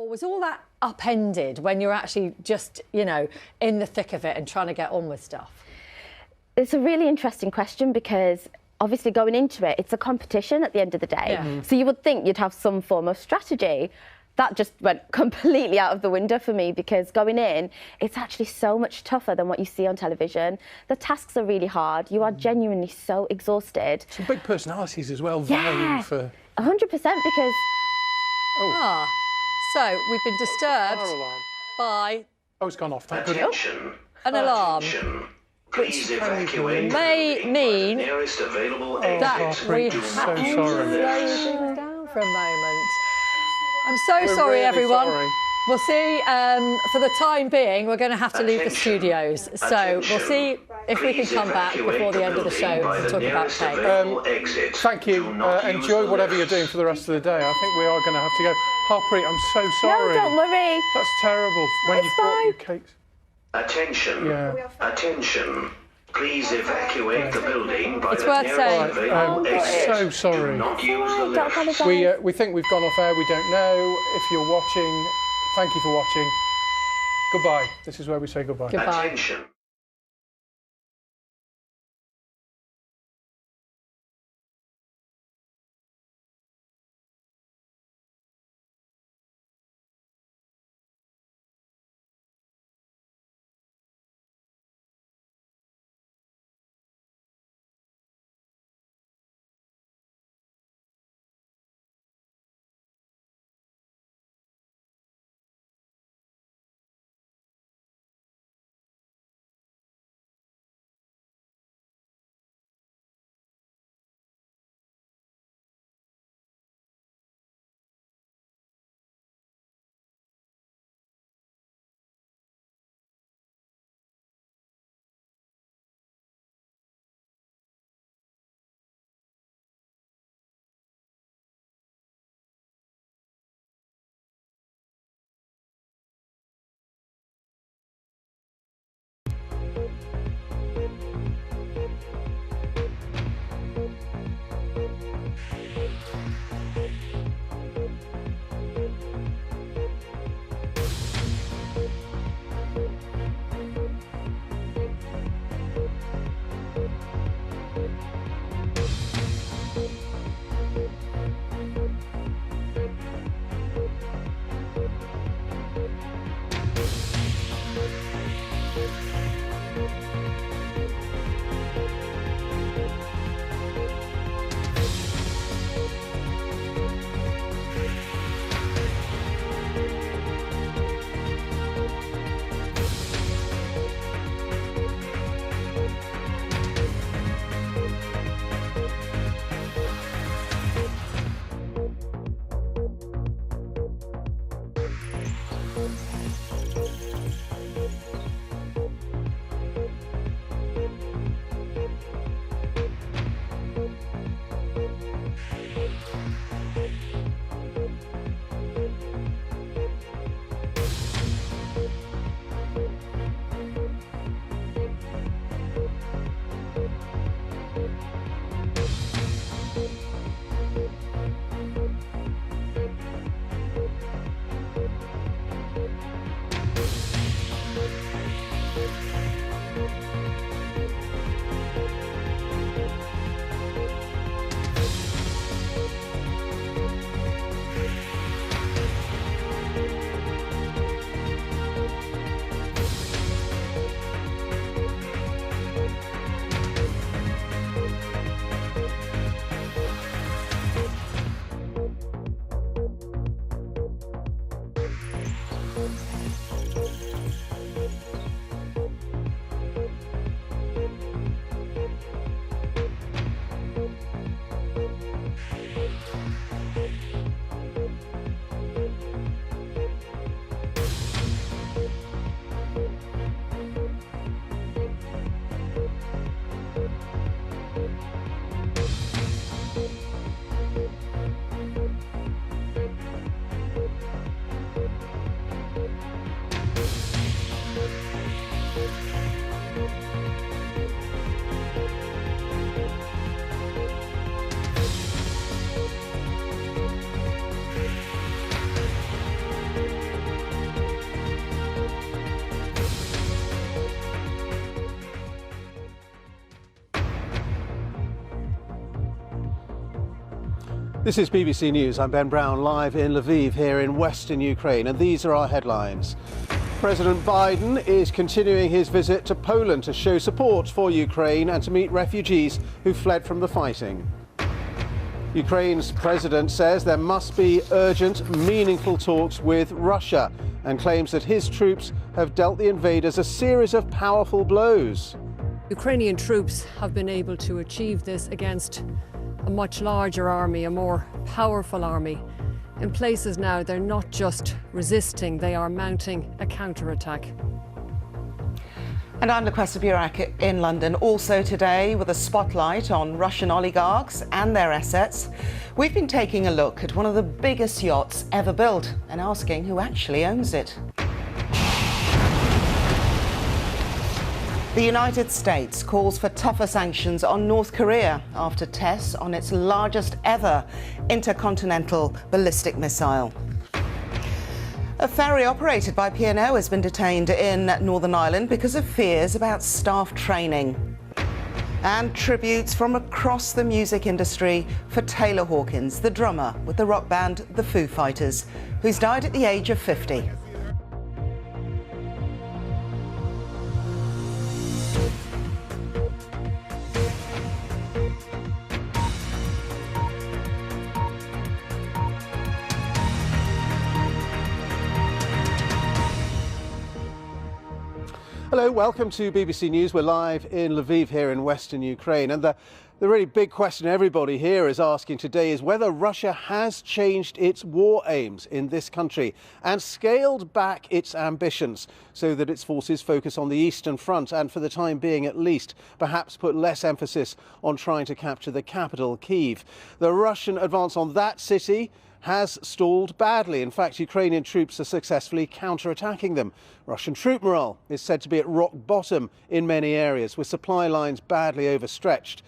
Or was all that upended when you're actually just, you know, in the thick of it and trying to get on with stuff? It's a really interesting question because obviously going into it, it's a competition at the end of the day. Yeah. So you would think you'd have some form of strategy. That just went completely out of the window for me because going in, it's actually so much tougher than what you see on television. The tasks are really hard. You are genuinely so exhausted. Some big personalities as well, vying for... 100% because... So we've been disturbed by... Oh, it's gone off. Thank goodness. An alarm. Please evacuate. May mean that we have to slow things down for a moment. I'm so We're sorry, really everyone. sorry. We'll see. For the time being, we're going to have to leave the studios. So we'll see if we can come back before the end of the show to talk about cake. Thank you. Enjoy whatever you're doing for the rest of the day. I think we are going to have to go. Harpreet, I'm so sorry. No, don't worry. That's terrible. When It's you've brought your fine. cakes. Attention. Yeah. Attention. Please evacuate the building by It's the worth nearest saying. available exit. So sorry. Do not use the Don't lift. apologise. We think we've gone off air. We don't know. If you're watching, thank you for watching. Goodbye. This is where we say goodbye. Goodbye. Attention. This is BBC News. I'm Ben Brown, live in Lviv here in western Ukraine, and these are our headlines. President Biden is continuing his visit to Poland to show support for Ukraine and to meet refugees who fled from the fighting. Ukraine's president says there must be urgent, meaningful talks with Russia and claims that his troops have dealt the invaders a series of powerful blows. Ukrainian troops have been able to achieve this against a much larger army, a more powerful army. In places now, they're not just resisting, they are mounting a counterattack. And I'm Loquesta Burak in London. Also today, with a spotlight on Russian oligarchs and their assets, we've been taking a look at one of the biggest yachts ever built and asking who actually owns it. The United States calls for tougher sanctions on North Korea after tests on its largest ever intercontinental ballistic missile. A ferry operated by P&O has been detained in Northern Ireland because of fears about staff training. And tributes from across the music industry for Taylor Hawkins, the drummer with the rock band the Foo Fighters, who's died at the age of 50. Hello, welcome to BBC News. We're live in Lviv here in western Ukraine. And the really big question everybody here is asking today is whether Russia has changed its war aims in this country and scaled back its ambitions so that its forces focus on the Eastern Front and, for the time being at least, perhaps put less emphasis on trying to capture the capital, Kyiv. The Russian advance on that city has stalled badly. In fact, Ukrainian troops are successfully counter-attacking them. Russian troop morale is said to be at rock bottom in many areas, with supply lines badly overstretched.